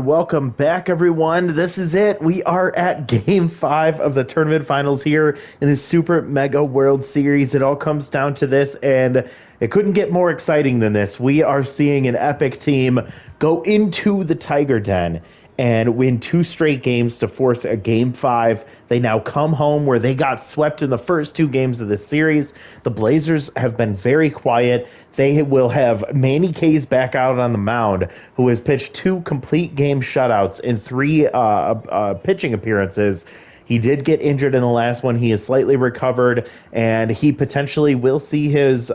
Welcome back, everyone. This is it. We are at game 5 of the tournament finals here in the Super Mega World Series. It all comes down to this, and it couldn't get more exciting than this. We are seeing an epic team go into the Tiger Den and win 2 straight games to force a game 5. They now come home where they got swept in the first 2 games of the series. The Blazers have been very quiet. They will have Manny K's back out on the mound, who has pitched 2 complete game shutouts in 3 pitching appearances. He did get injured in the last one. He is slightly recovered, and he potentially will see his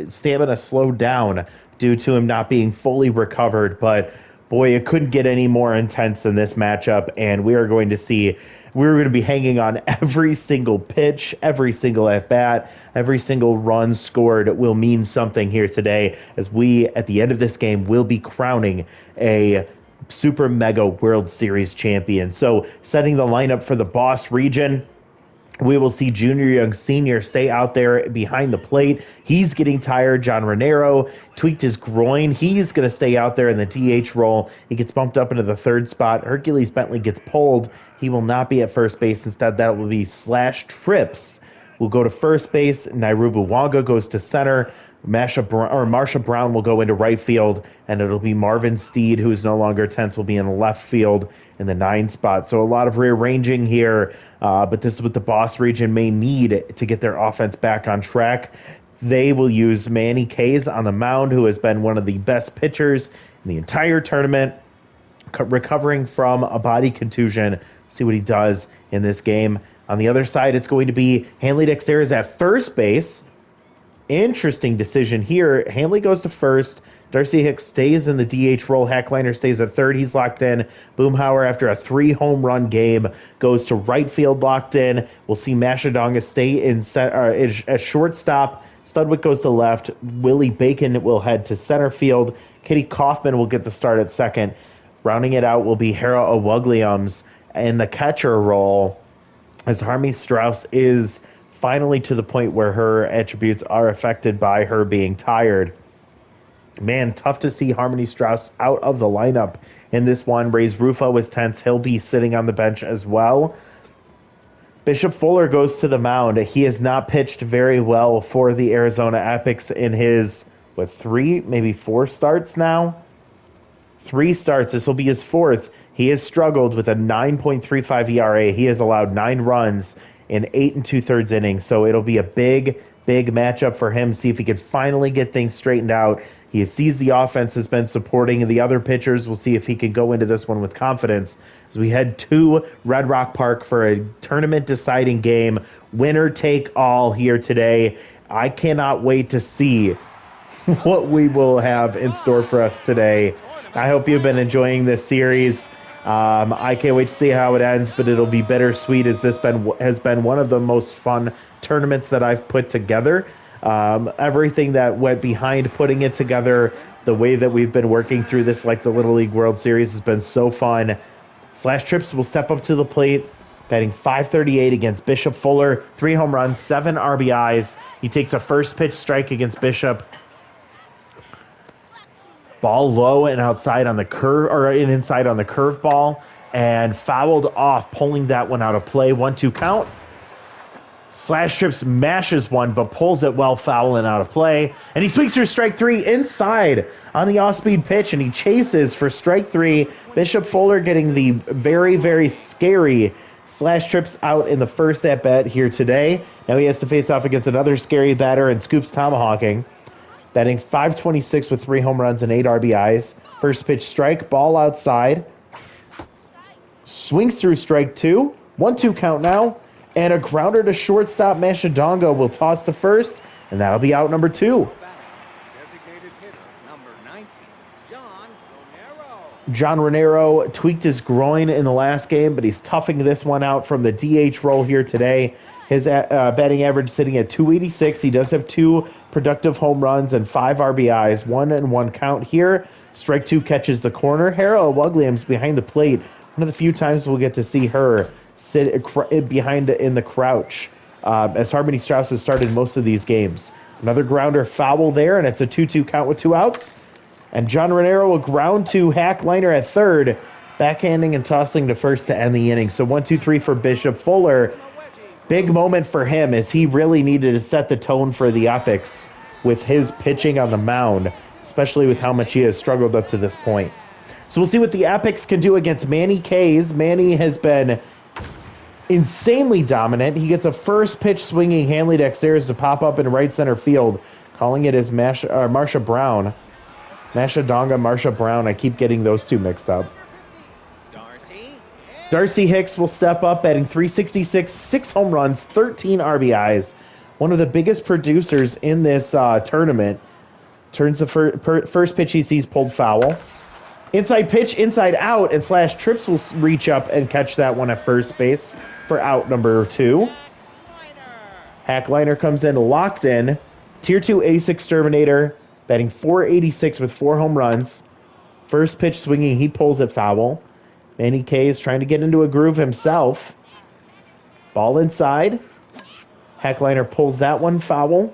stamina slow down due to him not being fully recovered. But boy, it couldn't get any more intense than this matchup, and we're going to be hanging on every single pitch, every single at bat, every single run scored will mean something here today, as we, at the end of this game, will be crowning a Super Mega World Series champion. So, setting the lineup for the Boss region, we will see Junior Young Sr. stay out there behind the plate. He's getting tired. John Renero tweaked his groin. He's going to stay out there in the DH role. He gets bumped up into the third spot. Hercules Bentley gets pulled. He will not be at first base. Instead, that will be Slash Trips. Will go to first base. Nairubu Wanga goes to center. Marsha Brown will go into right field, and it'll be Marvin Steed, who is no longer tense, will be in left field in the 9 spot. So a lot of rearranging here, but this is what the Boss region may need to get their offense back on track. They will use Manny Kays on the mound, who has been one of the best pitchers in the entire tournament, recovering from a body contusion. See what he does in this game. On the other side, it's going to be Hanley Dexter's at first base. Interesting decision here. Hanley goes to first. Darcy Hicks stays in the DH role. Hackliner stays at third. He's locked in. Boomhauer, after a 3-home-run game, goes to right field, locked in. We'll see Mashadonga stay in at shortstop. Studwick goes to left. Willie Bacon will head to center field. Kitty Kaufman will get the start at second. Rounding it out will be Hera Owogliums in the catcher role, as Harmony Strauss is finally to the point where her attributes are affected by her being tired. Man, tough to see Harmony Strauss out of the lineup in this one. Ray's Rufo is tense. He'll be sitting on the bench as well. Bishop Fuller goes to the mound. He has not pitched very well for the Arizona Epics in his, 3, maybe 4 starts now? 3 starts. This will be his 4th. He has struggled with a 9.35 ERA. He has allowed 9 runs in 8 2/3 innings. So it'll be a big matchup for him. See if he can finally get things straightened out. He sees the offense has been supporting the other pitchers. We'll see if he can go into this one with confidence as we head to Red Rock Park for a tournament deciding game. Winner take all here today. I cannot wait to see what we will have in store for us today. I hope you've been enjoying this series. I can't wait to see how it ends, but it'll be bittersweet, as this has been one of the most fun tournaments that I've put together. Everything that went behind putting it together, the way that we've been working through this, like the Little League World Series, has been so fun. Slash Trips will step up to the plate, batting .538 against Bishop Fuller. 3 home runs, 7 RBIs. He takes a first pitch strike against Bishop. Ball low and outside on the curve, or inside on the curveball, and fouled off, pulling that one out of play. 1-2 count. Slash Trips mashes one, but pulls it well foul and out of play. And he swings through strike 3 inside on the off-speed pitch, and he chases for strike 3. Bishop Fuller getting the very scary Slash Trips out in the first at-bat here today. Now he has to face off against another scary batter and Scoops tomahawking. Batting .526 with 3 home runs and 8 RBIs. First pitch strike, ball outside. Swings through strike 2. 1-2 count now. And a grounder to shortstop. Mashadonga will toss to first, and that'll be out number 2. Designated hitter, number 19, John Romero. John Renero tweaked his groin in the last game, but he's toughing this one out from the DH role here today. His batting average sitting at .286. He does have 2 productive home runs and 5 RBIs. 1-1 count here. Strike 2 catches the corner. Hera Owogliums behind the plate. One of the few times we'll get to see her sit behind in the crouch, as Harmony Strauss has started most of these games. Another grounder foul there, and it's a 2-2 count with 2 outs. And John Renero will ground to Hackliner at third, backhanding and tossing to first to end the inning. So 1-2-3 for Bishop Fuller. Big moment for him as he really needed to set the tone for the Epics with his pitching on the mound, especially with how much he has struggled up to this point. So we'll see what the Epics can do against Manny Kays. Manny has been insanely dominant. He gets a first pitch swinging Hanley Dexterous to pop up in right center field, calling it as Marsha Brown. Masha Donga, Marsha Brown. I keep getting those two mixed up. Darcy Hicks will step up, batting .366, 6 home runs, 13 RBIs. One of the biggest producers in this tournament. Turns the first pitch he sees pulled foul. Inside pitch, inside out, and Slash Trips will reach up and catch that one at first base for out number 2. Hackliner comes in locked in. Tier 2 ace exterminator, batting .486 with 4 home runs. First pitch swinging, he pulls it foul. Manny K is trying to get into a groove himself. Ball inside. Hackliner pulls that one foul.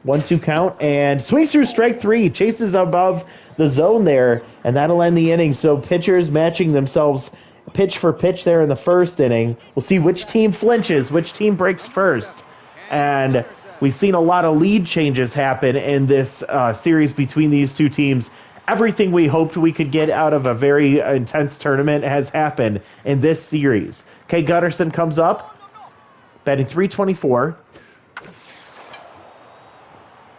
1-2 count and swings through strike 3. Chases above the zone there, and that'll end the inning. So pitchers matching themselves pitch for pitch there in the first inning. We'll see which team flinches, which team breaks first. And we've seen a lot of lead changes happen in this series between these two teams. Everything we hoped we could get out of a very intense tournament has happened in this series. Kay Gutterson comes up, batting .324.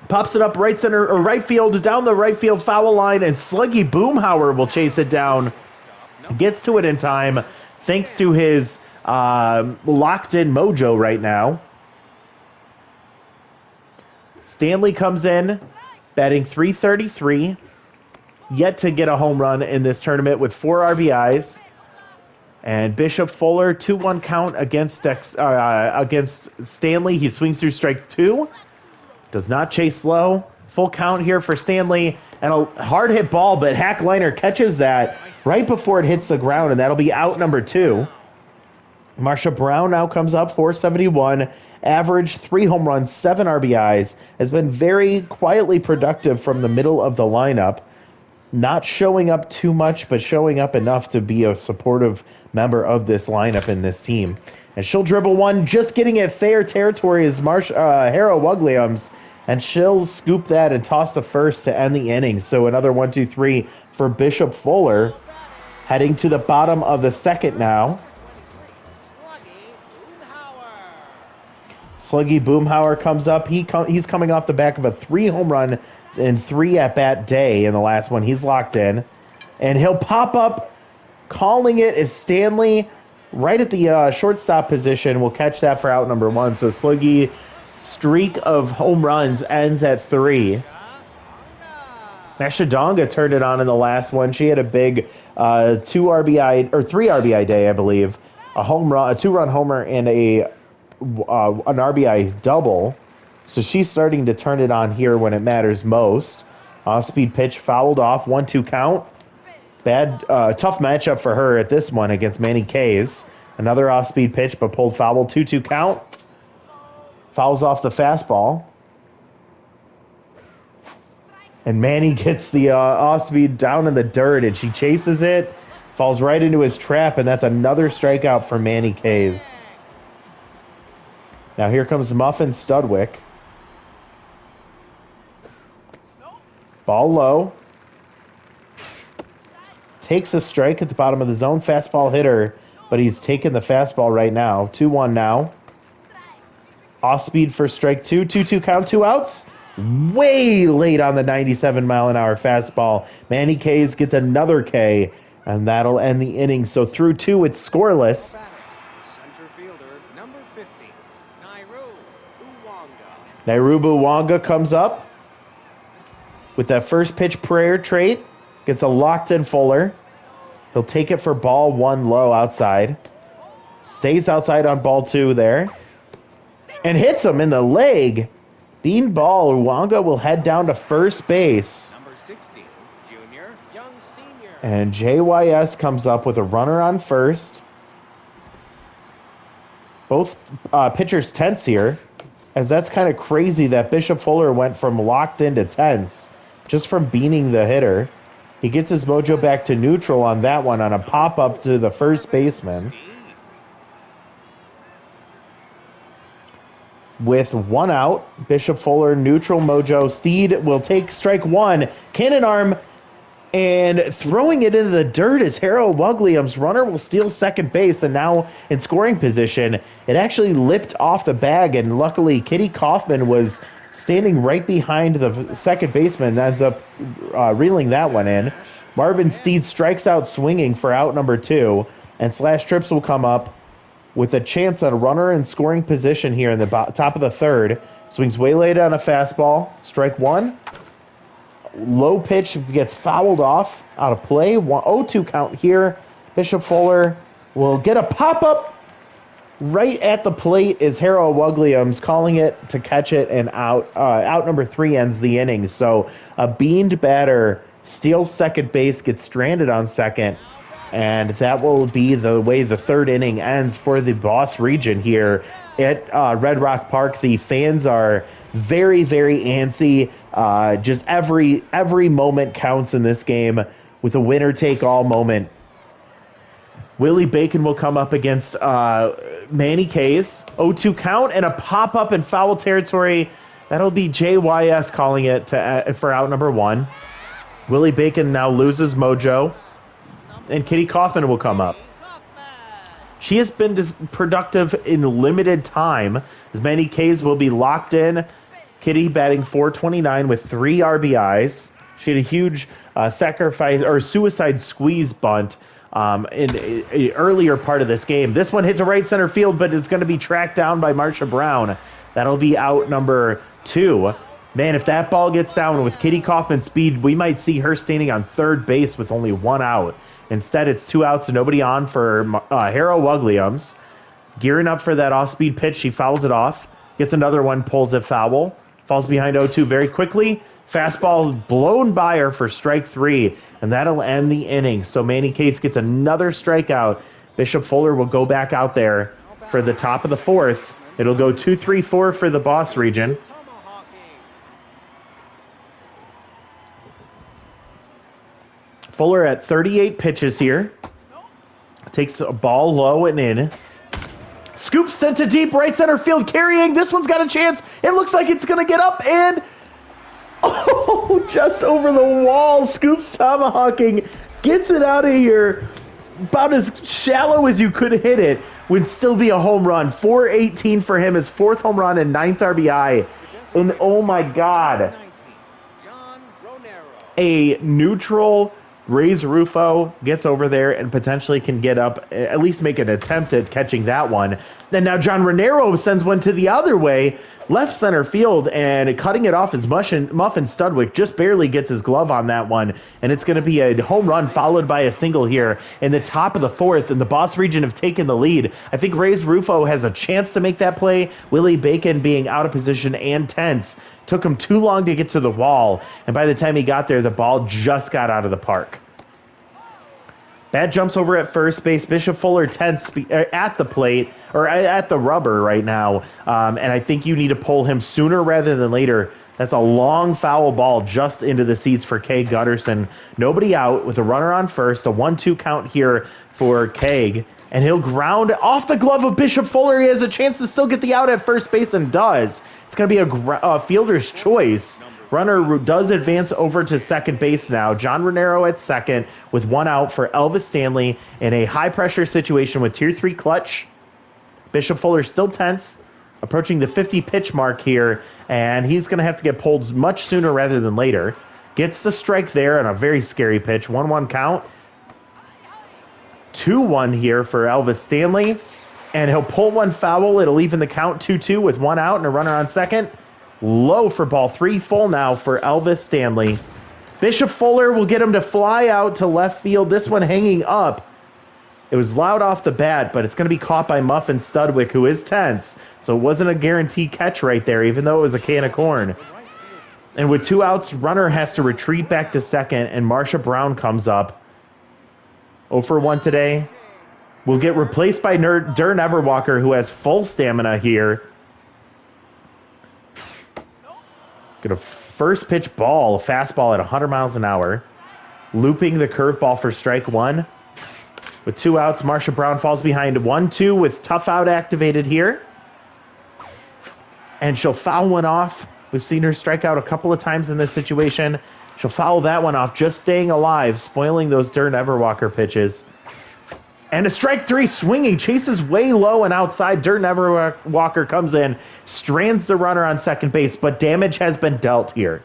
Pops it up right center or right field, down the right field foul line, and Sluggy Boomhauer will chase it down. Gets to it in time, thanks to his locked-in mojo right now. Stanley comes in, batting .333. Yet to get a home run in this tournament with 4 RBIs. And Bishop Fuller, 2-1 count against Stanley. He swings through strike 2. Does not chase low. Full count here for Stanley. And a hard hit ball, but Hackliner catches that right before it hits the ground, and that'll be out number 2. Marsha Brown now comes up, .471. Average, 3 home runs, 7 RBIs. Has been very quietly productive from the middle of the lineup. Not showing up too much, but showing up enough to be a supportive member of this lineup and this team. And she'll dribble one, just getting it fair territory is Hera Wugliams. And she'll scoop that and toss the first to end the inning. So another 1-2-3 for Bishop Fuller. Heading to the bottom of the second now. Sluggy Boomhauer comes up. He's coming off the back of a 3 home run and 3 at-bat day in the last one. He's locked in. And he'll pop up, calling it is Stanley right at the shortstop position. We'll catch that for out number 1. So Sluggy streak of home runs ends at 3. Mashadonga turned it on in the last one. She had a big 3 RBI day, I believe. A home run, a 2-run homer, and an RBI double. So she's starting to turn it on here when it matters most. Off-speed pitch fouled off, 1-2 count. Tough matchup for her at this one against Manny Kays. Another off-speed pitch, but pulled foul, 2-2 count. Fouls off the fastball. And Manny gets the off-speed down in the dirt, and she chases it. Falls right into his trap, and that's another strikeout for Manny Kays. Now here comes Muffin Studwick. Ball low. Takes a strike at the bottom of the zone. Fastball hitter, but he's taking the fastball right now. 2-1 now. Off speed for strike 2. 2-2 count, 2 outs. Way late on the 97-mile-an-hour fastball. Manny Kays gets another K, and that'll end the inning. So through 2, it's scoreless. Center fielder, number 50, Nairu Buwanga comes up with that first pitch prayer trait. Gets a locked-in Fuller. He'll take it for ball 1 low outside. Stays outside on ball 2 there. And hits him in the leg. Beanball Uwanga will head down to first base. number 60, junior, young senior. And JYS comes up with a runner on first. Both pitchers tense here, as that's kind of crazy that Bishop Fuller went from locked in to tense. just from beaning the hitter. He gets his mojo back to neutral on that one on a pop-up to the first baseman. With one out, Bishop Fuller, neutral mojo. Steed will take strike one. Cannon arm, and throwing it into the dirt is Harold Williams. Runner will steal second base, and now in scoring position. It actually lipped off the bag, and luckily Kitty Kaufman was standing right behind the second baseman. Ends up reeling that one in. Marvin Steed strikes out swinging for out number 2, and Slash Trips will come up with a chance at a runner in scoring position here in the top of the third. Swings way late on a fastball. Strike one. Low pitch gets fouled off out of play. 0-2 count here. Bishop Fuller will get a pop-up right at the plate is Harold Williams calling it to catch it, and out. Out number 3 ends the inning. So a beaned batter steals second base, gets stranded on second, and that will be the way the third inning ends for the Boss region here at Red Rock Park. The fans are very, very antsy. Just every moment counts in this game with a winner-take-all moment. Willie Bacon will come up against Manny Case. 0-2 count and a pop-up in foul territory. That'll be JYS calling it for out number 1. Willie Bacon now loses mojo, and Kitty Kaufman will come up. She has been productive in limited time, as Manny K's will be locked in. Kitty batting .429 with 3 RBIs. She had a huge sacrifice or suicide squeeze bunt in an earlier part of this game. This one hits a right center field, but it's going to be tracked down by Marsha Brown. That'll be out number 2. Man, if that ball gets down with Kitty Kaufman's speed, we might see her standing on third base with only 1 out. Instead, it's 2 outs and nobody on for Harold Williams. Gearing up for that off-speed pitch, she fouls it off. Gets another one, pulls it foul. Falls behind 0-2 very quickly. Fastball blown by her for strike 3, and that'll end the inning. So Manny Case gets another strikeout. Bishop Fuller will go back out there for the top of the 4th. It'll go 2-3-4 for the Boss region. Fuller at 38 pitches here. Takes a ball low and in. Scoop sent to deep right center field, carrying. This one's got a chance. It looks like it's going to get up, and just over the wall. Scoop's tomahawking. Gets it out of here. About as shallow as you could hit it. Would still be a home run. 418 for him. His 4th home run and 9th RBI. And oh my God. A neutral Reyes Rufo gets over there and potentially can get up, at least make an attempt at catching that one. And now John Renero sends one to the other way, left center field, and cutting it off is Muffin Studwick. Just barely gets his glove on that one, and it's going to be a home run followed by a single here in the top of the 4th, and the Boss region have taken the lead. I think Reyes Rufo has a chance to make that play. Willie Bacon being out of position and tense. Took him too long to get to the wall, and by the time he got there, the ball just got out of the park. Bad jumps over at first base. Bishop Fuller tense at the plate, or at the rubber right now, and I think you need to pull him sooner rather than later. That's a long foul ball just into the seats for Keg Gutterson. Nobody out with a runner on first. A 1-2 count here for Keg, and he'll ground off the glove of Bishop Fuller. He has a chance to still get the out at first base and does. It's going to be a fielder's choice. Runner does advance over to second base now. John Renero at second with 1 out for Elvis Stanley in a high-pressure situation with Tier 3 clutch. Bishop Fuller still tense, approaching the 50-pitch mark here, and he's going to have to get pulled much sooner rather than later. Gets the strike there on a very scary pitch. 1-1 count. 2-1 here for Elvis Stanley. And he'll pull one foul. It'll even the count 2-2 with 1 out and a runner on second. Low for ball 3, full now for Elvis Stanley. Bishop Fuller will get him to fly out to left field. This one hanging up. It was loud off the bat, but it's going to be caught by Muffin Studwick, who is tense. So it wasn't a guaranteed catch right there, even though it was a can of corn. And with 2 outs, runner has to retreat back to second, and Marsha Brown comes up. 0 for 1 today. Will get replaced by Dern Everwalker, who has full stamina here. Gonna first pitch ball, a fastball at 100 miles an hour. Looping the curveball for strike one. With 2 outs, Marsha Brown falls behind 1-2 with tough out activated here. And she'll foul one off. We've seen her strike out a couple of times in this situation. She'll foul that one off, just staying alive, spoiling those Durr Neverwalker pitches. And a strike 3 swinging, chases way low and outside. Durr Neverwalker comes in, strands the runner on second base, but damage has been dealt here.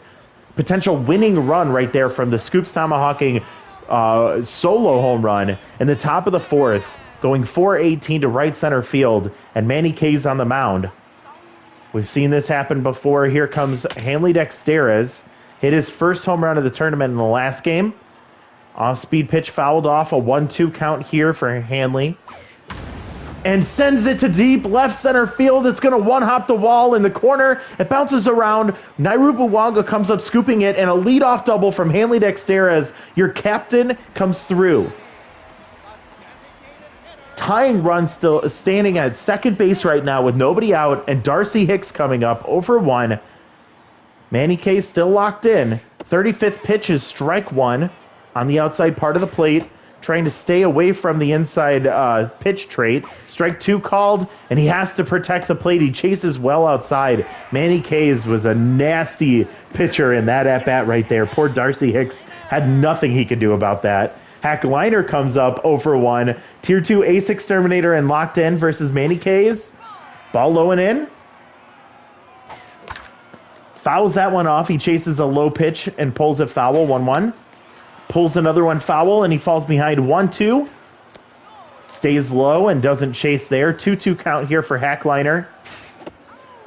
Potential winning run right there from the Scoops Tomahawking solo home run in the top of the 4th, going 418 to right center field, and Manny K's on the mound. We've seen this happen before. Here comes Hanley Dexteras. Hit his first home run of the tournament in the last game. Off-speed pitch fouled off, a 1-2 count here for Hanley. And sends it to deep left center field. It's going to one-hop the wall in the corner. It bounces around. Nairubu Wanga comes up scooping it, and a leadoff double from Hanley Dexteras. Your captain comes through. Tying run still standing at second base right now with nobody out, and Darcy Hicks coming up 0-for-1. Manny K still locked in. 35th pitch is strike 1 on the outside part of the plate, trying to stay away from the inside pitch trait. Strike 2 called, and he has to protect the plate. He chases well outside. Manny K's was a nasty pitcher in that at-bat right there. Poor Darcy Hicks had nothing he could do about that. Hack Liner comes up 0-for-1. Tier 2 Ace Exterminator and locked in versus Manny K's. Ball low and in. Fouls that one off. He chases a low pitch and pulls it foul, 1-1. Pulls another one foul, and he falls behind 1-2. Stays low and doesn't chase there. 2-2 count here for Hackliner.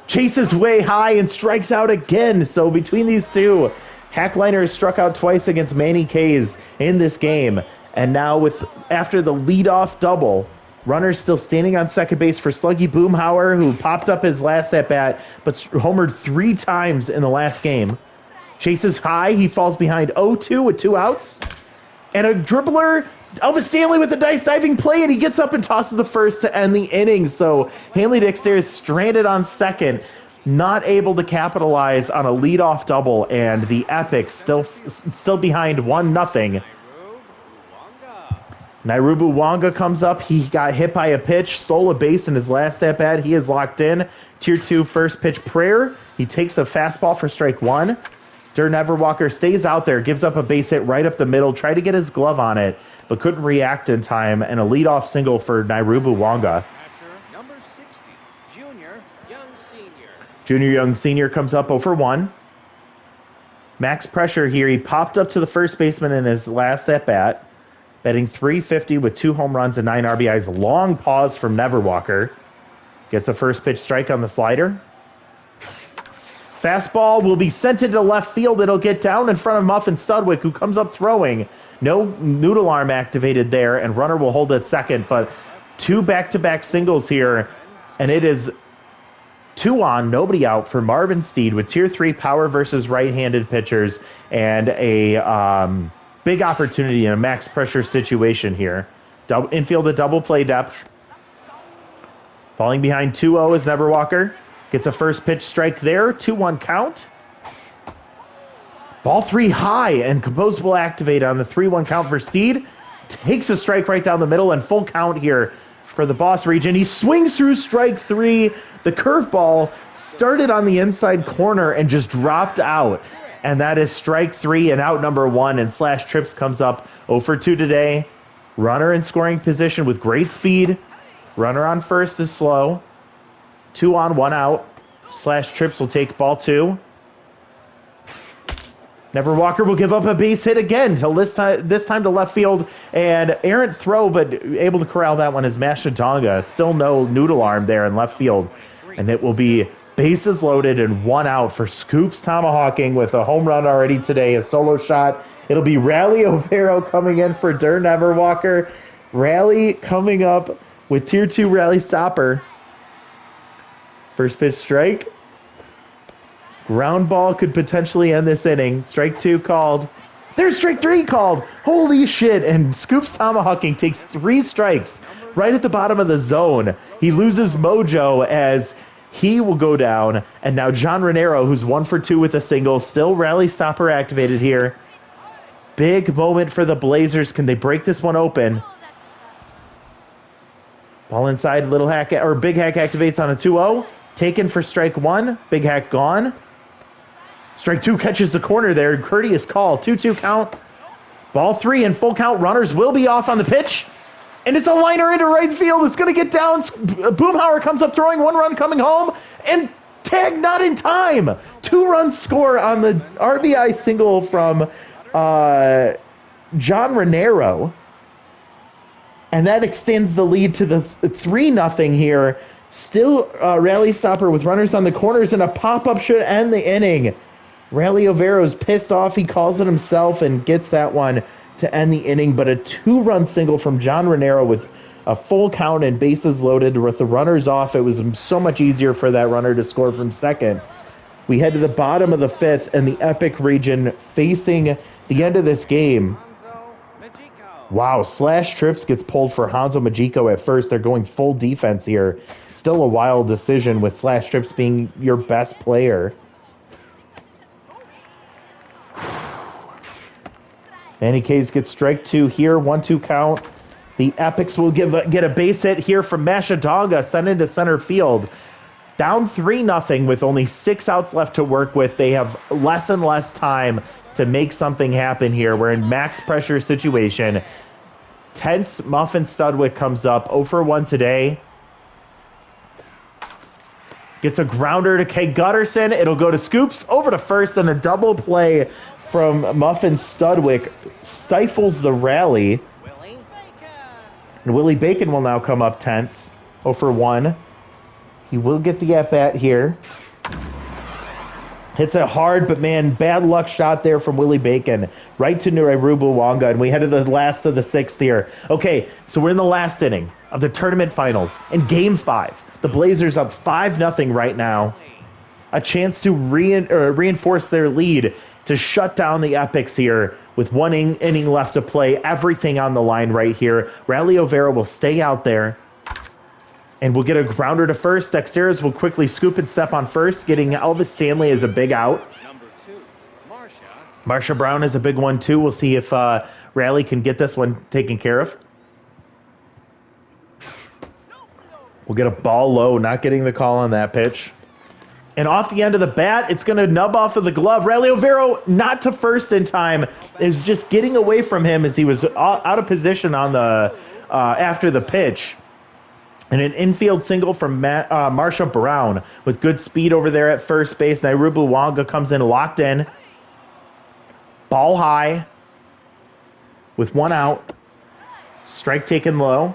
Chases way high and strikes out again. So between these two, Hackliner has struck out twice against Manny K's in this game. And now after the leadoff double, runner's still standing on second base for Sluggy Boomhauer, who popped up his last at-bat, but homered 3 times in the last game. Chases high, he falls behind 0-2 with 2 outs. And a dribbler, Elvis Stanley with a dice diving play, and he gets up and tosses the first to end the inning. So Hanley Dexter is stranded on second, not able to capitalize on a leadoff double, and the Epic still behind 1-0. Nairubu Wanga comes up. He got hit by a pitch, stole a base in his last at-bat. He is locked in. Tier 2 first pitch prayer. He takes a fastball for strike 1. Durr Neverwalker stays out there, gives up a base hit right up the middle, tried to get his glove on it, but couldn't react in time, and a leadoff single for Nairubu Wanga. Number 60, Junior Young Senior. Junior Young Senior comes up 0-for-1. Max pressure here. He popped up to the first baseman in his last at-bat, batting .350 with 2 home runs and 9 RBIs. Long pause from Neverwalker. Gets a first pitch strike on the slider. Fastball will be sent into left field. It'll get down in front of Muffin Studwick, who comes up throwing. No noodle arm activated there, and runner will hold at second. But 2 back-to-back singles here, and it is 2 on, nobody out for Marvin Steed with Tier 3 power versus right-handed pitchers, and a big opportunity in a max pressure situation here. Infield a double play depth. Falling behind 2-0 is Neverwalker. Gets a first pitch strike there. 2-1 count. Ball 3 high and composable activate on the 3-1 count for Steed. Takes a strike right down the middle and full count here for the Boss Region. He swings through strike 3. The curveball started on the inside corner and just dropped out. And that is strike 3 and out number 1. And Slash Trips comes up 0-for-2 today. Runner in scoring position with great speed. Runner on first is slow. 2 on, 1 out. Slash Trips will take ball 2. Neverwalker will give up a base hit again, this time to left field. And errant throw, but able to corral that one is Mashadonga. Still no noodle arm there in left field. And it will be bases loaded and 1 out for Scoops Tomahawking with a home run already today, a solo shot. It'll be Rally Overo coming in for Durr Neverwalker. Rally coming up with Tier 2 Rally Stopper. First pitch strike. Ground ball could potentially end this inning. Strike 2 called. There's strike 3 called. Holy shit. And Scoops Tomahawking takes 3 strikes right at the bottom of the zone. He loses mojo as He will go down, and now John Raniero, who's 1 for 2 with a single, still rally stopper activated here. Big moment for the Blazers. Can they break this one open? Ball inside, Little Hack, or Big Hack activates on a 2-0. Taken for strike 1. Big Hack gone. Strike 2 catches the corner there. Courteous call. 2-2 count. Ball 3 and full count. Runners will be off on the pitch. And it's a liner into right field. It's going to get down. Boomhauer comes up throwing, 1 run coming home. And tag not in time. 2-run score on the RBI single from John Raniero. And that extends the lead to the 3-0 here. Still rally stopper with runners on the corners, and a pop-up should end the inning. Rally Overo's pissed off. He calls it himself and gets that one to end the inning, but a 2-run single from John Raniero with a full count and bases loaded with the runners off. It was so much easier for that runner to score from second. We head to the bottom of the 5th and the Epic region facing the end of this game. Wow, Slash Trips gets pulled for Hanzo Majiko at first. They're going full defense here. Still a wild decision with Slash Trips being your best player. Manny Case gets strike 2 here, 1-2 count. The Epics will get a base hit here from Mashadonga, sent into center field. Down 3-0 with only 6 outs left to work with. They have less and less time to make something happen here. We're in max pressure situation. Tense Muffin Studwick comes up 0 for 1 today. Gets a grounder to Kay Gutterson. It'll go to Scoops over to first, and a double play from Muffin Studwick stifles the rally. And Willie Bacon will now come up tense 0 for 1. He will get the at-bat here. Hits it hard, but man, bad luck shot there from Willie Bacon. Right to Nurairubu Wanga, and we head to the last of the 6th here. Okay, so we're in the last inning of the tournament finals. In Game 5, the Blazers up 5-0 right now. A chance to reinforce their lead to shut down the Epics here with 1 inning left to play. Everything on the line right here. Rally Overa will stay out there. And we'll get a grounder to first. Dexteros will quickly scoop and step on first, getting Elvis Stanley as a big out. Number 2, Marsha Brown is a big one, too. We'll see if Rally can get this one taken care of. We'll get a ball low, not getting the call on that pitch. And off the end of the bat, it's going to nub off of the glove. Rally Overo not to first in time. It was just getting away from him as he was out of position on the after the pitch. And an infield single from Marsha Brown with good speed over there at first base. Nairubu Wanga comes in locked in. Ball high with 1 out. Strike taken low.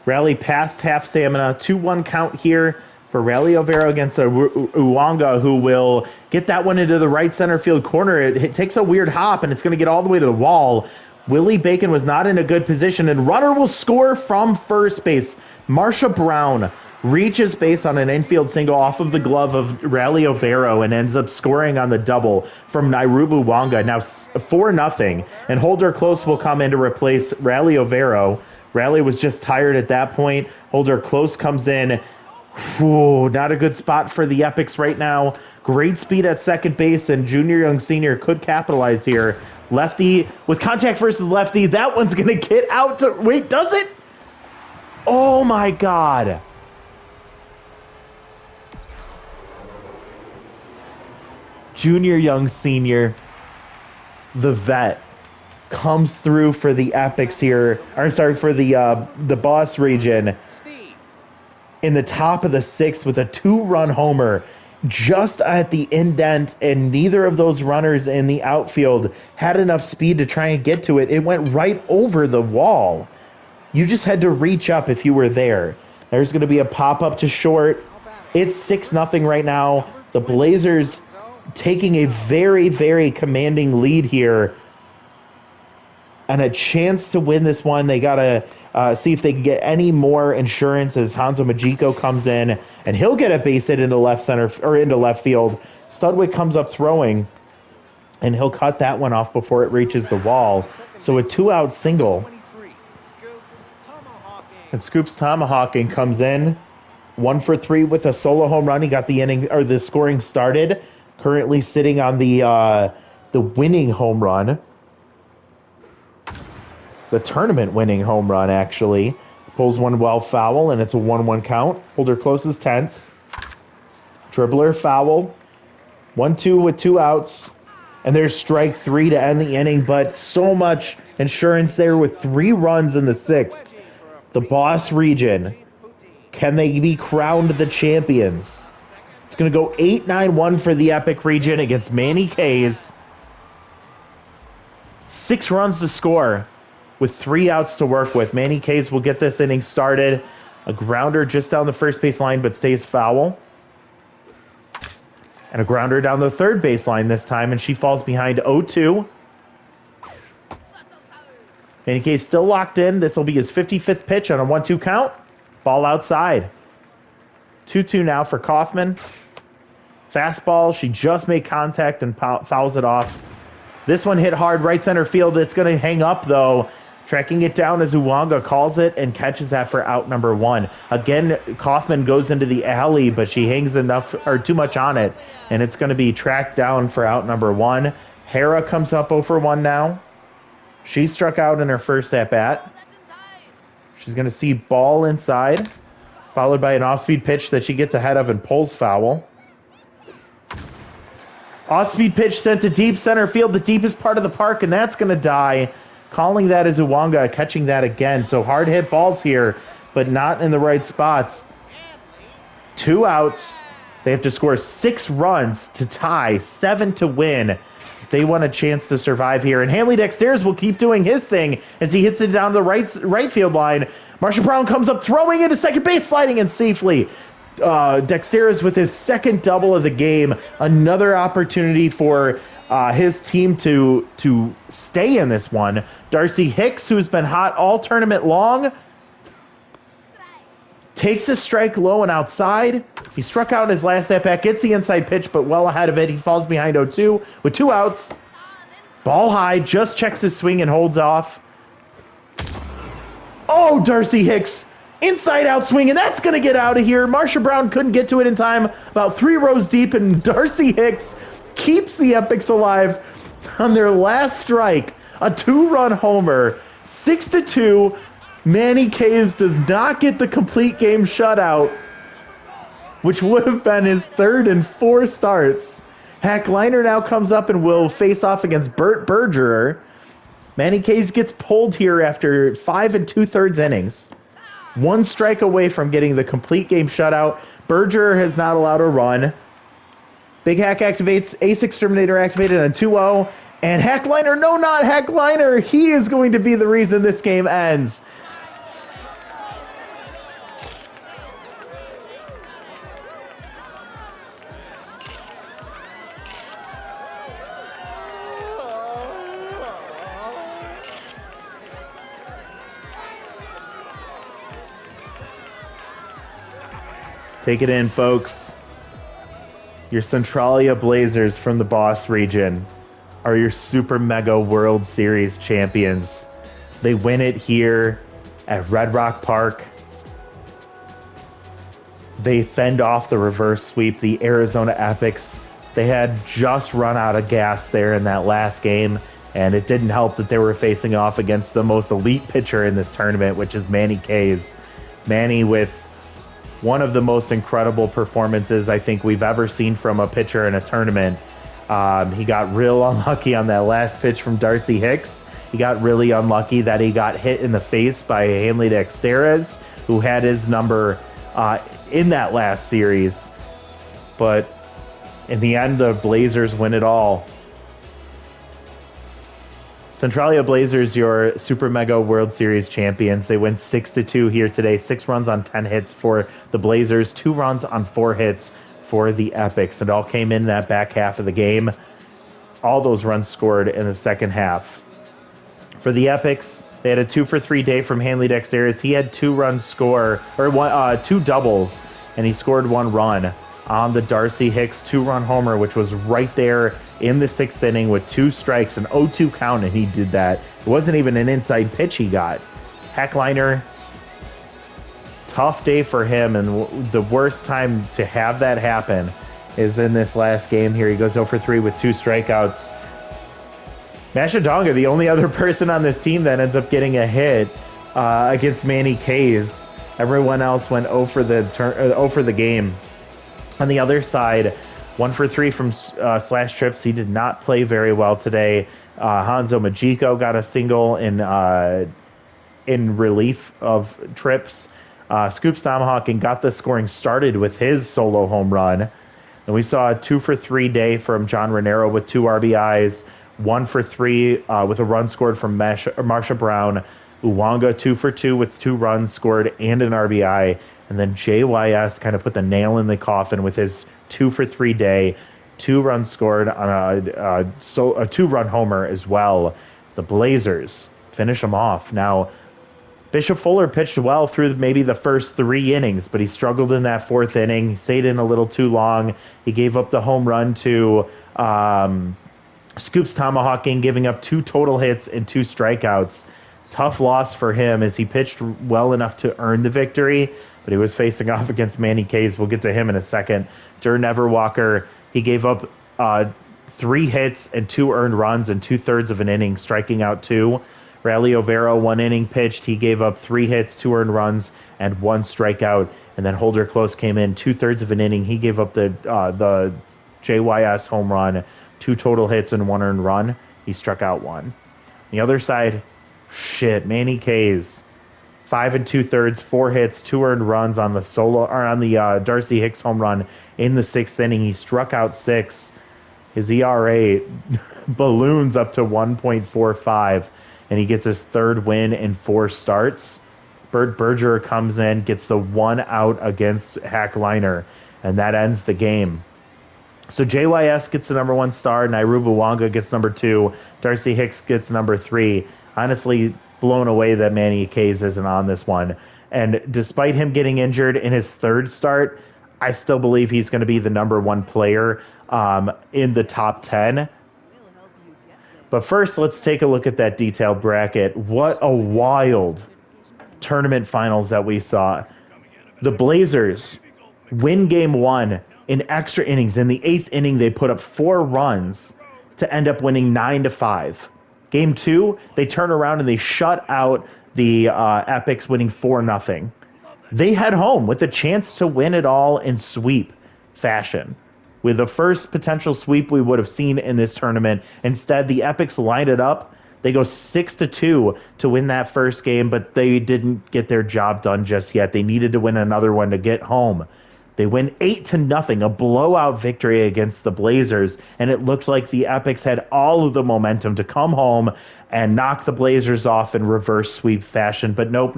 Rally past half stamina. 2-1 count here for Rally Overo against Uwanga, who will get that one into the right center field corner. It takes a weird hop, and it's going to get all the way to the wall. Willie Bacon was not in a good position, and runner will score from first base. Marsha Brown reaches base on an infield single off of the glove of Rally Overo and ends up scoring on the double from Nairubu Wanga. Now 4-0, and Holder Close will come in to replace Rally Overo. Rally was just tired at that point. Holder Close comes in. Whew, not a good spot for the Epics right now. Great speed at second base, and Junior Young Senior could capitalize here. Lefty with contact versus lefty. That one's going to get out to... Wait, does it? Oh, my God. Junior Young Senior, the vet, comes through for the Epics here. Or, sorry, for the Boss region. In the top of the 6th with a 2-run homer. Just at the indent, and neither of those runners in the outfield had enough speed to try and get to it. It went right over the wall. You just had to reach up if you were there. There's going to be a pop-up to short. It's 6-0 right now. The Blazers taking a very, very commanding lead here. And a chance to win this one. They got to see if they can get any more insurance as Hanzo Majiko comes in, and he'll get a base hit into left center or into left field. Studwick comes up throwing, and he'll cut that one off before it reaches the wall. So a 2-out single. And Scoops Tomahawking comes in 1 for 3 with a solo home run. He got the inning or the scoring started. Currently sitting on the winning home run. The tournament winning home run, actually. Pulls one well foul, and it's a 1-1 count. Holder closes tense. Dribbler foul. 1-2 with 2 outs. And there's strike 3 to end the inning, but so much insurance there with 3 runs in the 6th. The Boss region. Can they be crowned the champions? It's going to go 8-9-1 for the Epic region against Manny K's. 6 runs to score with 3 outs to work with. Manny K's will get this inning started. A grounder just down the first base line, but stays foul. And a grounder down the third base line this time, and she falls behind 0-2. Manny K's still locked in. This will be his 55th pitch on a 1-2 count. Ball outside. 2-2 now for Kaufman. Fastball. She just made contact and fouls it off. This one hit hard right center field. It's going to hang up, though. Tracking it down as Uwanga calls it and catches that for out number 1. Again, Kaufman goes into the alley, but she hangs enough or too much on it, and it's going to be tracked down for out number 1. Hera comes up 0 for 1 now. She struck out in her first at-bat. She's going to see ball inside, followed by an off-speed pitch that she gets ahead of and pulls foul. Off-speed pitch sent to deep center field, the deepest part of the park, and that's going to die. Calling that is Uwanga, catching that again. So hard hit balls here, but not in the right spots. 2 outs. They have to score 6 runs to tie, 7 to win. They want a chance to survive here. And Hanley Dexteris will keep doing his thing as he hits it down the right field line. Marsha Brown comes up throwing into second base, sliding in safely. Dexteris with his second double of the game. Another opportunity for his team to stay in this one. Darcy Hicks, who's been hot all tournament long, takes a strike low and outside. He struck out in his last at-bat, gets the inside pitch, but well ahead of it. He falls behind 0-2 with 2 outs. Ball high, just checks his swing and holds off. Oh, Darcy Hicks, inside out swing, and that's going to get out of here. Marsha Brown couldn't get to it in time, about 3 rows deep, and Darcy Hicks keeps the Epics alive on their last strike. A 2-run homer, 6-2. Manny K's does not get the complete game shutout, which would have been his 3rd in 4 starts. Hackliner now comes up and will face off against Bert Bergerer. Manny K's gets pulled here after 5 2/3 innings. 1 strike away from getting the complete game shutout. Bergerer has not allowed a run. Big Hack activates, Ace Exterminator activated on 2-0, and Hackliner, no, not Hackliner, he is going to be the reason this game ends. Take it in, folks. Your Centralia Blazers from the Boss region are your Super Mega World Series champions. They win it here at Red Rock Park. They fend off the reverse sweep, the Arizona Epics. They had just run out of gas there in that last game, and it didn't help that they were facing off against the most elite pitcher in this tournament, which is Manny K's. Manny with one of the most incredible performances I think we've ever seen from a pitcher in a tournament. He got real unlucky on that last pitch from Darcy Hicks. He got really unlucky that he got hit in the face by Hanley Dexteris, who had his number in that last series. But in the end, the Blazers win it all. Centralia Blazers, your Super Mega World Series champions. They win 6-2 here today. 6 runs on 10 hits for the Blazers. 2 runs on 4 hits for the Epics. It all came in that back half of the game. All those runs scored in the second half. For the Epics, they had a 2-for-3 day from Hanley Dexteris. He had 2 runs score, or 2 doubles, and he scored 1 run on the Darcy Hicks 2-run homer, which was right there in the 6th inning with 2 strikes, an 0-2 count, and he did that. It wasn't even an inside pitch he got. Hackliner Tough day for him, and the worst time to have that happen is in this last game here. He goes 0 for 3 with 2 strikeouts. Mashadonga, the only other person on this team that ends up getting a hit against Manny Kays. Everyone else went 0 for the game. On the other side, 1 for 3 from Slash Trips. He did not play very well today. Hanzo Majiko got a single in relief of Trips. Scoops Tomahawk got the scoring started with his solo home run. And we saw a 2 for 3 day from John Renero with 2 RBIs, 1 for 3 with a run scored from Marsha Brown. Uwanga 2 for 2 with 2 runs scored and an RBI. And then JYS kind of put the nail in the coffin with his 2 for 3 day, 2 runs scored on a 2-run homer as well. The Blazers finish them off. Now, Bishop Fuller pitched well through maybe the first 3 innings, but he struggled in that 4th inning. He stayed in a little too long. He gave up the home run to Scoops Tomahawking, giving up 2 total hits and 2 strikeouts. Tough loss for him as he pitched well enough to earn the victory, but he was facing off against Manny Kays. We'll get to him in a second. Dur Neverwalker, he gave up 3 hits and 2 earned runs in 2/3 of an inning, striking out 2. Rally Overo, 1 inning pitched. He gave up 3 hits, 2 earned runs, and 1 strikeout. And then Holder Close came in 2/3 of an inning. He gave up the JYS home run, 2 total hits and 1 earned run. He struck out 1. The other side, Manny Kays, 5 2/3, 4 hits, 2 earned runs on the Darcy Hicks home run in the 6th inning. He struck out 6. His ERA balloons up to 1.45. And he gets his 3rd win in 4 starts. Bert Berger comes in, gets the 1 out against Hackliner, and that ends the game. So JYS gets the number 1 star, Nairubu Wanga gets number 2, Darcy Hicks gets number 3. Honestly, blown away that Manny Kays isn't on this one. And despite him getting injured in his 3rd start, I still believe he's going to be the number 1 player in the top 10. But first, let's take a look at that detailed bracket. What a wild tournament finals that we saw. The Blazers win game 1 in extra innings. In the 8th inning, they put up 4 runs to end up winning 9-5. Game 2, they turn around and they shut out the Epics, winning 4-0. They head home with a chance to win it all in sweep fashion. With the first potential sweep we would have seen in this tournament. Instead, the Epics line it up. They go 6-2 to win that first game, but they didn't get their job done just yet. They needed to win another one to get home. They win 8-0, a blowout victory against the Blazers, and it looked like the Epics had all of the momentum to come home and knock the Blazers off in reverse sweep fashion. But nope.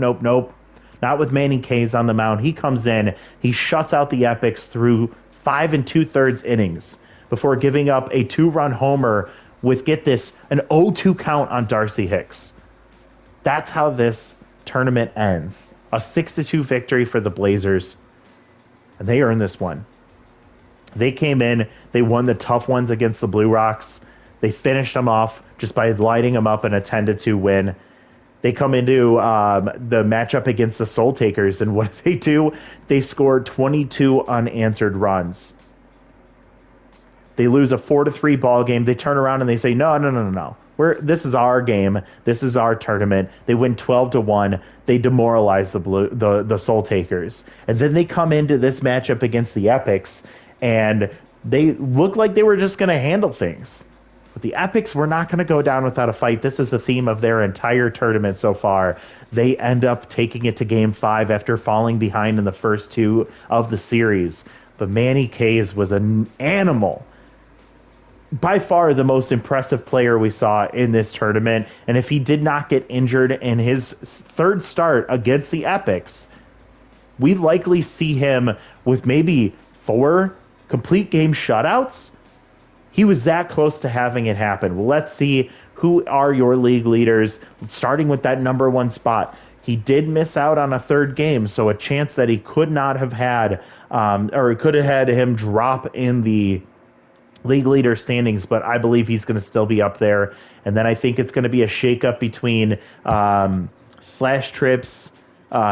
Not with Manny Kays on the mound. He comes in, he shuts out the Epics through 5 2/3 innings before giving up a 2-run homer with, get this, an 0-2 count on Darcy Hicks. That's how this tournament ends. A 6-2 victory for the Blazers. And they earned this one. They came in, they won the tough ones against the Blue Rocks. They finished them off just by lighting them up in a 10-2 win. They come into the matchup against the Soul Takers, and what do? They score 22 unanswered runs. They lose a 4-3 ball game. They turn around and they say, no. This is our game. This is our tournament. They win 12-1. They demoralize the Soul Takers. And then they come into this matchup against the Epics, and they look like they were just going to handle things. But the Epics were not going to go down without a fight. This is the theme of their entire tournament so far. They end up taking it to Game 5 after falling behind in the first 2 of the series. But Manny Kays was an animal. By far the most impressive player we saw in this tournament. And if he did not get injured in his 3rd start against the Epics, we'd likely see him with maybe 4 complete game shutouts. He was that close to having it happen. Well, let's see who are your league leaders, starting with that number 1 spot. He did miss out on a 3rd game, so a chance that he could not have had, or could have had him drop in the league leader standings, but I believe he's going to still be up there. And then I think it's going to be a shakeup between Slash Trips,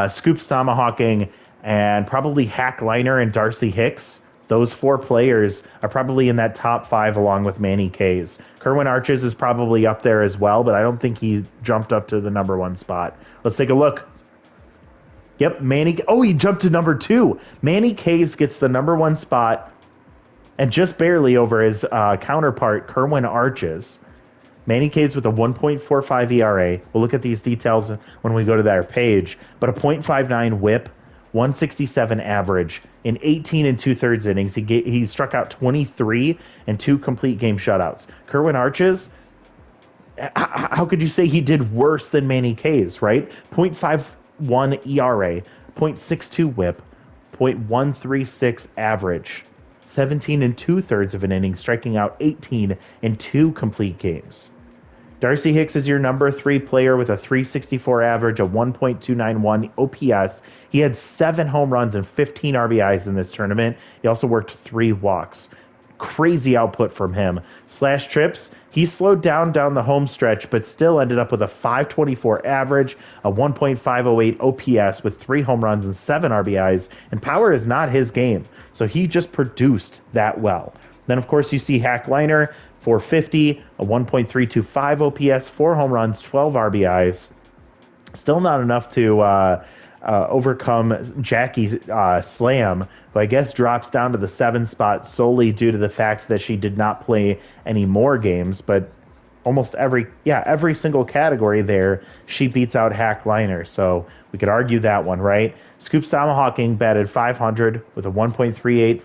Scoops Tomahawking, and probably Hack Liner and Darcy Hicks. Those 4 players are probably in that top 5 along with Manny Kays. Kerwin Arches is probably up there as well, but I don't think he jumped up to the number 1 spot. Let's take a look. Yep, Manny. Oh, he jumped to number 2. Manny Kays gets the number 1 spot and just barely over his counterpart, Kerwin Arches. Manny Kays with a 1.45 ERA. We'll look at these details when we go to their page, but a .59 whip, 167 average in 18 and 2/3 innings. He struck out 23 and 2 complete game shutouts. Kerwin Arches, how could you say he did worse than Manny Kays, right? .51 ERA, .62 whip, .136 average, 17 and 2/3 of an inning, striking out 18 in 2 complete games. Darcy Hicks is your number 3 player with a .364 average, a 1.291 OPS. He had 7 home runs and 15 RBIs in this tournament. He also worked 3 walks. Crazy output from him. Slash trips, he slowed down the home stretch, but still ended up with a .524 average, a 1.508 OPS with 3 home runs and 7 RBIs. And power is not his game, so he just produced that well. Then, of course, you see Hack Liner, .450, a 1.325 OPS, 4 home runs, 12 RBIs. Still not enough to overcome Jackie Slam, who I guess drops down to the 7 spot solely due to the fact that she did not play any more games. But almost every single category there, she beats out Hack Liner. So we could argue that one, right? Scoops Tomahawking batted .500 with a 1.38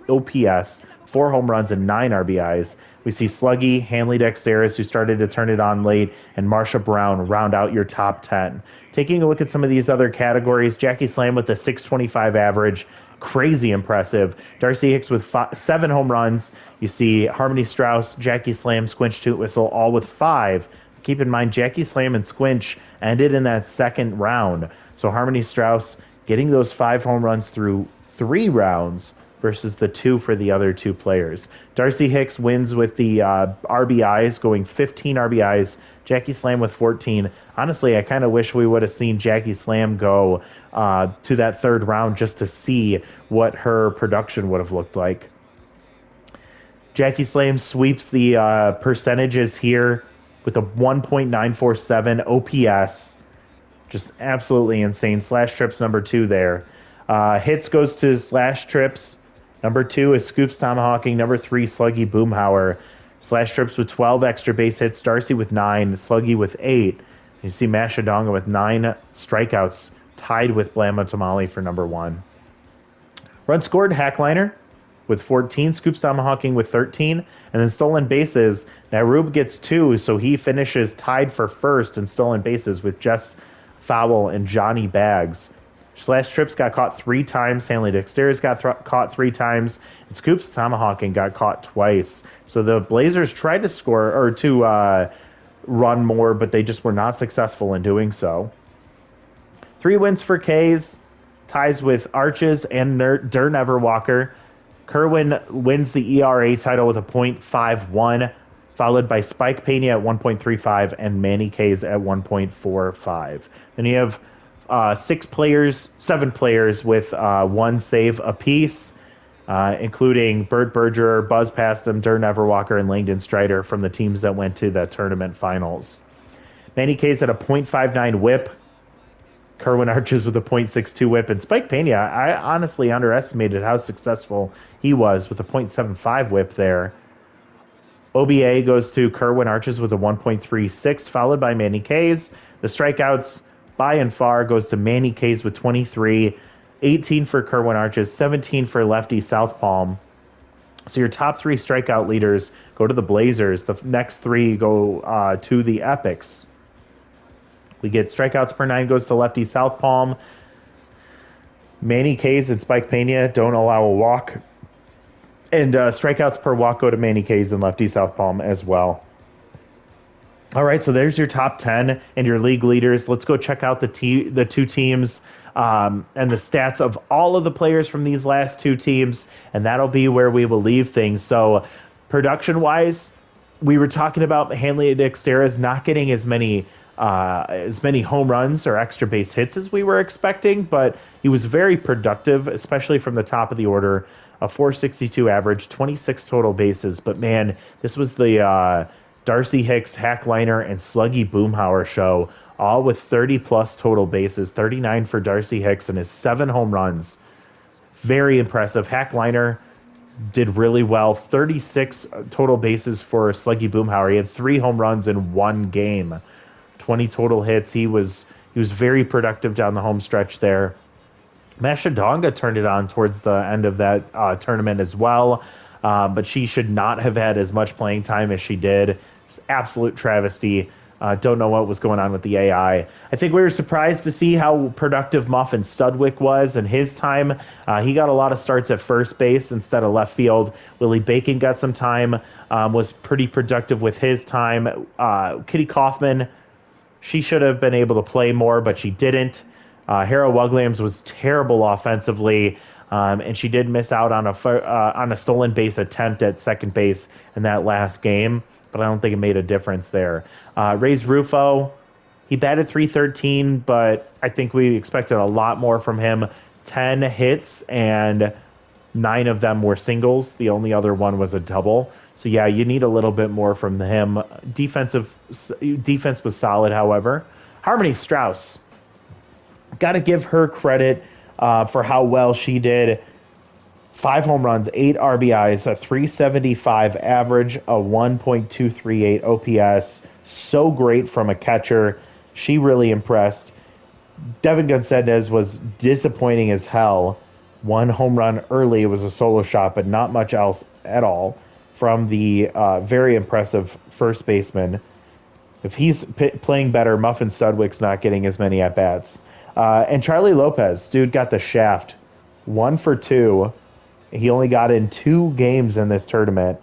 OPS, 4 home runs and 9 RBIs. We see Sluggy, Hanley Dexteris, who started to turn it on late, and Marsha Brown round out your top 10. Taking a look at some of these other categories, Jackie Slam with a .625 average, crazy impressive. Darcy Hicks with 7 home runs. You see Harmony Strauss, Jackie Slam, Squinch Toot Whistle, all with 5. Keep in mind, Jackie Slam and Squinch ended in that second round. So Harmony Strauss getting those 5 home runs through 3 rounds versus the 2 for the other 2 players. Darcy Hicks wins with the RBIs, going 15 RBIs. Jackie Slam with 14. Honestly, I kind of wish we would have seen Jackie Slam go to that 3rd round just to see what her production would have looked like. Jackie Slam sweeps the percentages here with a 1.947 OPS. Just absolutely insane. Slash trips number 2 there. Hits goes to Slash trips. Number 2 is Scoops Tomahawking. Number 3, Sluggy Boomhauer. Slash trips with 12 extra base hits. Darcy with 9. Sluggy with 8. You see Mashadonga with 9 strikeouts, tied with Blammo Tamale for number 1. Runs scored, Hackliner with 14. Scoops Tomahawking with 13. And then stolen bases, Narub gets 2, so he finishes tied for first in stolen bases with Jess Fowl and Johnny Bags. Slash trips got caught 3 times. Hanley Dexteris got caught 3 times. And Scoops Tomahawking got caught twice. So the Blazers tried to score or to run more, but they just were not successful in doing so. 3 wins for Kays. Ties with Arches and Dern Everwalker. Kerwin wins the ERA title with a .51, followed by Spike Pena at 1.35 and Manny Kays at 1.45. Then you have 7 players with 1 save apiece, including Bert Bergerer, Buzz Paston, Dern Everwalker, and Langdon Strider from the teams that went to the tournament finals. Manny Kays at a .59 whip. Kerwin Arches with a .62 whip. And Spike Pena, I honestly underestimated how successful he was with a .75 whip there. OBA goes to Kerwin Arches with a 1.36, followed by Manny Kays. The strikeouts by and far goes to Manny Kays with 23, 18 for Kerwin Arches, 17 for lefty South Palm. So your top 3 strikeout leaders go to the Blazers. The next 3 go to the Epics. We get strikeouts per 9 goes to lefty South Palm. Manny Kays and Spike Pena don't allow a walk. And strikeouts per walk go to Manny Kays and lefty South Palm as well. All right, so there's your top 10 and your league leaders. Let's go check out the 2 teams and the stats of all of the players from these last 2 teams, and that'll be where we will leave things. So production-wise, we were talking about Hanley Dexteris not getting as many as many home runs or extra base hits as we were expecting, but he was very productive, especially from the top of the order. A 462 average, 26 total bases. But man, this was the Darcy Hicks, Hackliner, and Sluggy Boomhauer show, all with 30 plus total bases, 39 for Darcy Hicks and his 7 home runs. Very impressive. Hackliner did really well. 36 total bases for Sluggy Boomhauer. He had 3 home runs in 1 game. 20 total hits. He was very productive down the home stretch there. Mashadonga turned it on towards the end of that tournament as well, but she should not have had as much playing time as she did. Just absolute travesty. Don't know what was going on with the AI. I think we were surprised to see how productive Muffin Studwick was in his time. He got a lot of starts at first base instead of left field. Willie Bacon got some time, was pretty productive with his time. Kitty Kaufman, she should have been able to play more, but she didn't. Hera Williams was terrible offensively, and she did miss out on a stolen base attempt at second base in that last game, but I don't think it made a difference there. Reyes Rufo, he batted .313, but I think we expected a lot more from him. 10 hits, and 9 of them were singles. The only other one was a double. So yeah, you need a little bit more from him. Defense was solid, however. Harmony Strauss, got to give her credit for how well she did. 5 home runs, 8 RBIs, a 375 average, a 1.238 OPS. So great from a catcher. She really impressed. Devin Gonzalez was disappointing as hell. 1 home run early. It was a solo shot, but not much else at all from the very impressive first baseman. If he's playing better, Muffin Studwick's not getting as many at-bats. And Charlie Lopez, dude, got the shaft. 1 for 2. He only got in 2 games in this tournament,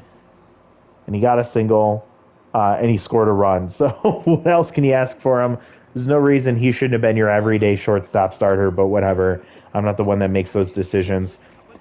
and he got a single, and he scored a run. So what else can you ask for him? There's no reason he shouldn't have been your everyday shortstop starter, but whatever. I'm not the one that makes those decisions.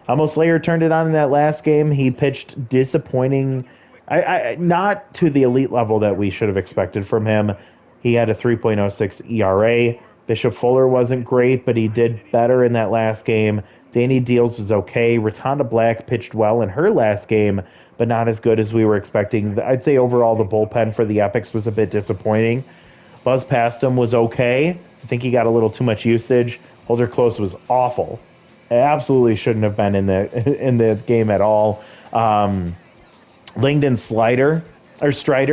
Amo Slayer turned it on in that last game. He pitched disappointing, not to the elite level that we should have expected from him. He had a 3.06 ERA. Bishop Fuller wasn't great, but he did better in that last game. Danny Deals was okay. Rotunda Black pitched well in her last game, but not as good as we were expecting. I'd say overall the bullpen for the Epics was a bit disappointing. Buzz Pastum was okay. I think he got a little too much usage. Holder Close was awful. Absolutely shouldn't have been in the game at all. Langdon Strider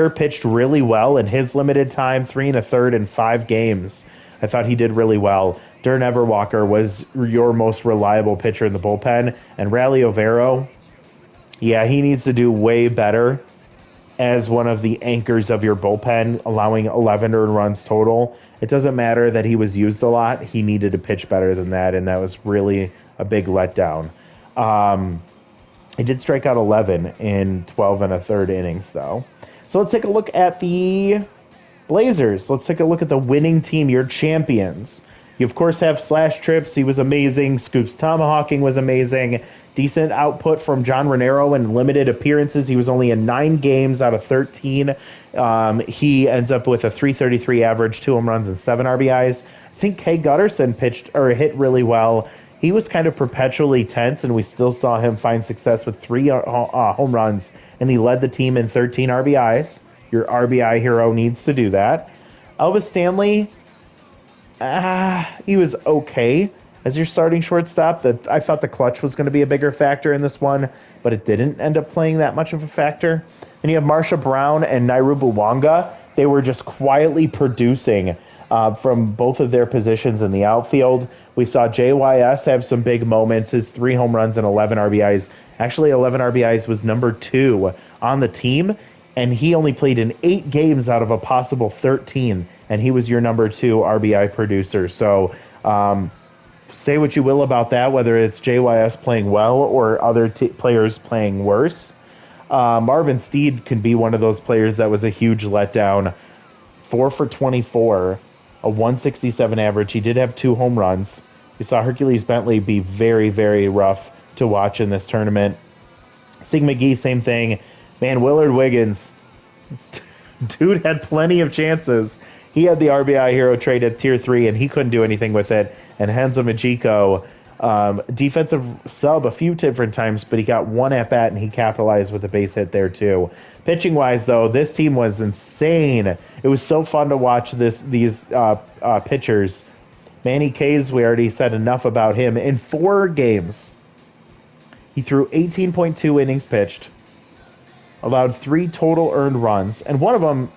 pitched really well in his limited time, 3 1/3 in 5 games. I thought he did really well. Darren Everwalker was your most reliable pitcher in the bullpen, and Rally Overo, yeah, he needs to do way better as one of the anchors of your bullpen, allowing 11 earned runs total. It doesn't matter that he was used a lot. He needed to pitch better than that, and that was really a big letdown. He did strike out 11 in 12 1/3 innings, though. So let's take a look at the Blazers. Let's take a look at the winning team, your champions. You, of course, have Slash Trips. He was amazing. Scoops Tomahawking was amazing. Decent output from John Renero in limited appearances. He was only in 9 games out of 13. He ends up with a 333 average, 2 home runs, and 7 RBIs. I think Kay Gutterson hit really well. He was kind of perpetually tense, and we still saw him find success with 3 home runs, and he led the team in 13 RBIs. Your RBI hero needs to do that. Elvis Stanley, he was okay as your starting shortstop. I thought the clutch was going to be a bigger factor in this one, but it didn't end up playing that much of a factor. And you have Marsha Brown and Nairu Buwanga. They were just quietly producing from both of their positions in the outfield. We saw JYS have some big moments. His 3 home runs and 11 RBIs. Actually, 11 RBIs was number 2 on the team, and he only played in 8 games out of a possible 13, and he was your number 2 RBI producer. So say what you will about that, whether it's JYS playing well or other players playing worse. Marvin Steed can be one of those players that was a huge letdown. 4 for 24, a 167 average. He did have 2 home runs. We saw Hercules Bentley be very, very rough to watch in this tournament. Stig McGee, same thing. Man, Willard Wiggins, dude had plenty of chances. he had the RBI hero trade at tier 3, and he couldn't do anything with it. And Henzo Majiko, defensive sub a few different times, but he got one at bat and he capitalized with a base hit there too. Pitching wise, though, this team was insane. It was so fun to watch these pitchers. Manny Kays, we already said enough about him. In 4 games, he threw 18.2 innings pitched, allowed 3 total earned runs, and one of them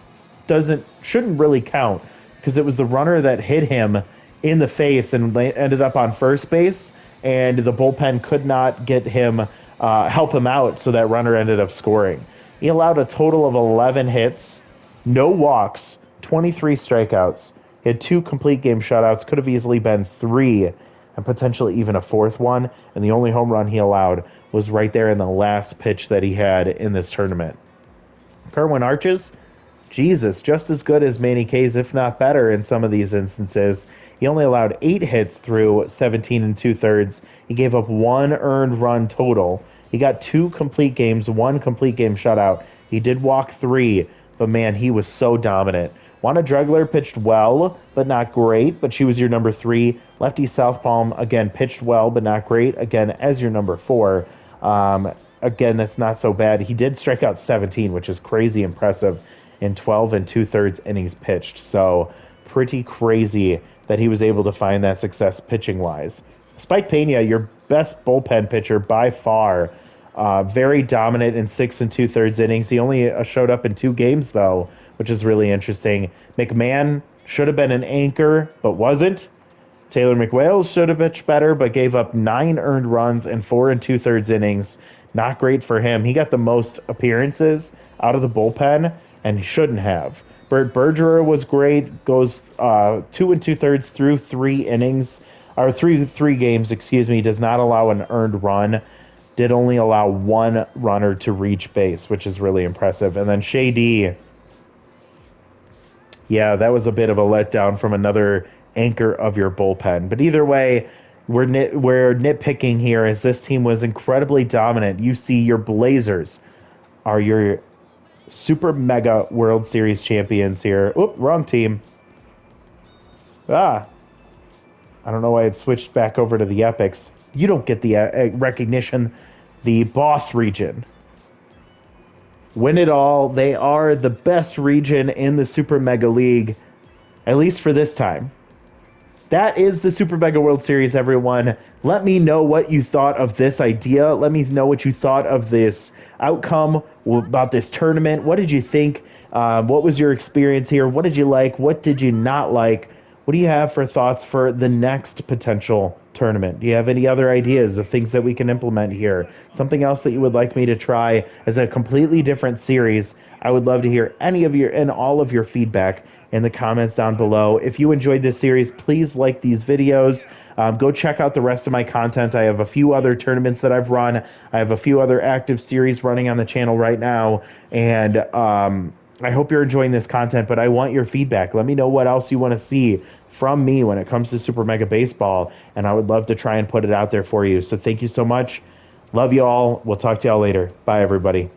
shouldn't really count because it was the runner that hit him in the face and ended up on first base, and the bullpen could not get him help him out, so that runner ended up scoring. He allowed a total of 11 hits, no walks, 23 strikeouts. He had 2 complete game shutouts, could have easily been 3, and potentially even a 4th one, and the only home run he allowed was right there in the last pitch that he had in this tournament. Kerwin Arches, Jesus, just as good as Manny Kays, if not better in some of these instances. He only allowed 8 hits through 17 2/3. He gave up 1 earned run total. He got 2 complete games, 1 complete game shutout. He did walk 3, but man, he was so dominant. Juana Dregler pitched well, but not great, but she was your number 3. Lefty Southpaw, again, pitched well, but not great, again, as your number 4. Again, that's not so bad. He did strike out 17, which is crazy impressive in 12 2/3 innings pitched. So pretty crazy that he was able to find that success pitching-wise. Spike Pena, your best bullpen pitcher by far, very dominant in 6 2/3 innings. He only showed up in 2 games, though, which is really interesting. McMahon should have been an anchor, but wasn't. Taylor McWales should have pitched better, but gave up 9 earned runs in 4 2/3 innings. Not great for him. He got the most appearances out of the bullpen, and he shouldn't have. Bert Bergerer was great. Goes 2 2/3 through 3 innings, or three games. Excuse me. Does not allow an earned run. Did only allow 1 runner to reach base, which is really impressive. And then Shady, yeah, that was a bit of a letdown from another anchor of your bullpen. But either way, we're nitpicking here, as this team was incredibly dominant. You see, your Blazers are your Super Mega World Series champions here. Oop, wrong team. I don't know why it switched back over to the Epics. You don't get the recognition. The boss region. Win it all. They are the best region in the Super Mega League, at least for this time. That is the Super Mega World Series, everyone. Let me know what you thought of this idea. Let me know what you thought of this outcome, about this tournament. What did you think? What was your experience here? What did you like? What did you not like? What do you have for thoughts for the next potential tournament? Do you have any other ideas of things that we can implement here? Something else that you would like me to try as a completely different series? I would love to hear any of your and all of your feedback in the comments down below. If you enjoyed this series, please like these videos. Go check out the rest of my content. I have a few other tournaments that I've run. I have a few other active series running on the channel right now. And I hope you're enjoying this content, but I want your feedback. Let me know what else you want to see from me when it comes to Super Mega Baseball, and I would love to try and put it out there for you. So thank you so much. Love you all. We'll talk to y'all later. Bye, everybody.